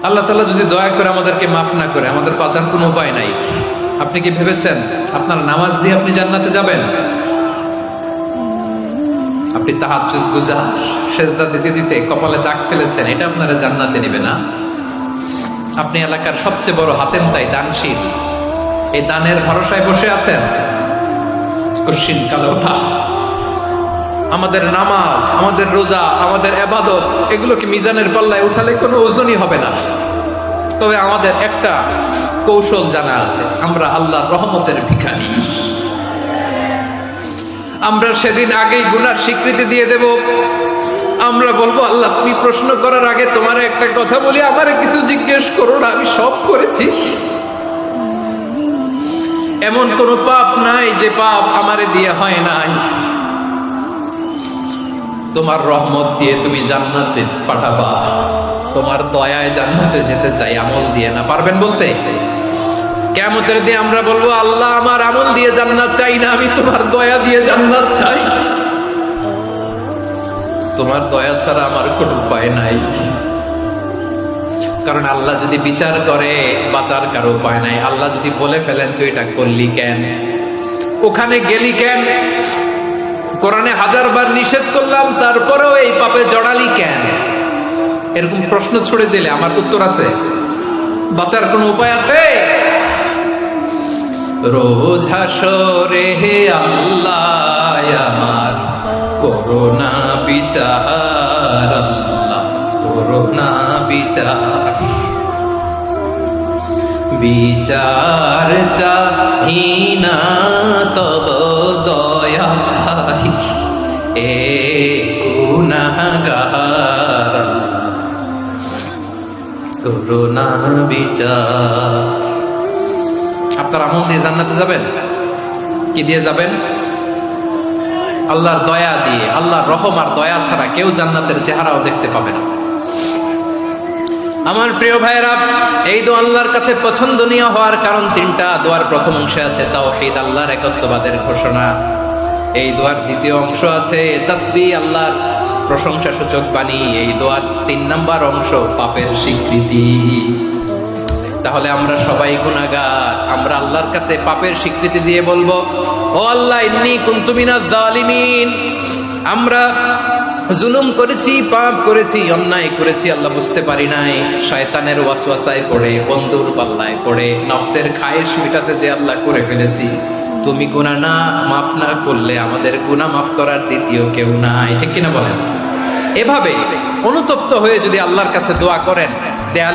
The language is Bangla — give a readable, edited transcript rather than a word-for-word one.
আল্লাহ তাআলা যদি দয়া করে আমাদেরকে মাফ না করে, আমাদের বাঁচার কোনো উপায় নাই। আপনি কি ভেবেছেন আপনার নামাজ দিয়ে আপনি জান্নাতে যাবেন? আপনি তাহাজ্জুদ গুজার সেজদা দিতে দিতে কপালে দাগ ফেলেছেন, এটা আপনারা জান্নাতে নেবে না। আপনি এলাকার সবচেয়ে বড় হাতেমতাই দানশীল, এই দানের ভরসায় বসে আছেন। কশিন কালো ওঠা আমাদের নামাজ, আমাদের রোজা, আমাদের ইবাদত, এগুলোকে মিজানের পাল্লায় উঠালে কোনো ওজনই হবে না। তবে আমাদের একটা কৌশল জানা আছে, আমরা আল্লাহর রহমতের ভিখারি। আমরা সেদিন আগেই গুনার স্বীকৃতি দিয়ে দেব। আমরা বলবো, আল্লাহ তুমি প্রশ্ন করার আগে তোমার একটা কথা বলি, আমারে কিছু জিজ্ঞেস করো না, আমি সব করেছি। এমন কোন পাপ নাই যে পাপ আমারে দিয়ে হয় নাই। তোমার রহমত দিয়ে তুমি জান্নাতে পাঠাবা, তোমার দয়ায় জান্নাতে যেতে চাই, আমল দিয়ে না। পারবেন বলতে? কিয়ামতের দিন আমরা বলবো, আল্লাহ আমার আমল দিয়ে জান্নাত চাই না, আমি তোমার দয়া দিয়ে জান্নাত চাই। তোমার দয়া ছাড়া আমার কোনো উপায় নাই। কারণ আল্লাহ যদি বিচার করে, বাঁচার কারো উপায় নাই। আল্লাহ যদি বলে ফেলেন তুই এটা করলি কেন, ওখানে গেলি কেন, কোরআনে 1000 বার নিষেধ করলাম তারপরেও এই পাপে জড়ালি কেন, এরকম প্রশ্ন ছুড়ে দিলে আমার উত্তর আছে? বাঁচার কোনো উপায় আছে? রোজ হাসরে হে আল্লাহ আমার করোনা বিচার, আল্লাহ করোনা বিচার। বিচার চাহি না তব দয়া চাই, এ গুনাহগার করোনা বিচার। আপনার আমল দিয়ে জান্নাতে যাবেন? কি দিয়ে যাবেন? আল্লাহর দয়া দিয়ে। আল্লাহর রহম আর দয়া ছাড়া কেউ জান্নাতের চেহারাও দেখতে পাবে না। আমার প্রিয় ভাইরা, এই দোয়া আল্লাহর কাছে পছন্দনীয় হওয়ার কারণ 3টা। দোয়ার প্রথম অংশে আছে তাওহীদ, আল্লাহর একত্ববাদের ঘোষণা। এই দোয়ার দ্বিতীয় অংশ আছে তাসবিহ, আল্লাহর প্রশংসা সূচক বাণী। এই দোয়ার 3 নম্বর অংশ পাপের স্বীকৃতি। তাহলে আমরা সবাই গুনাহগার। আমরা আল্লাহর কাছে পাপের স্বীকৃতি দিয়ে বলবো, ও আল্লাহ ইন্নী কুনতু মিনাজ জালিমিন, আমরা জুলুম করেছি, পাপ করেছি, অন্যায় করেছি, আল্লাহ বুঝতে পারি নাই। শয়তানের ওয়াসওয়াসায় পড়ে, বন্ধুর পাল্লায় পড়ে, নফসের খায়েশ মিটাতে যে আল্লাহ করে ফেলেছি। তুমি গুনাহ না মাফ না করলে আমাদের গুনাহ মাফ করার দ্বিতীয় কেউ নাই। ঠিক কিনা বলেন? এভাবে অনুতপ্ত হয়ে যদি আল্লাহর কাছে দোয়া করেন,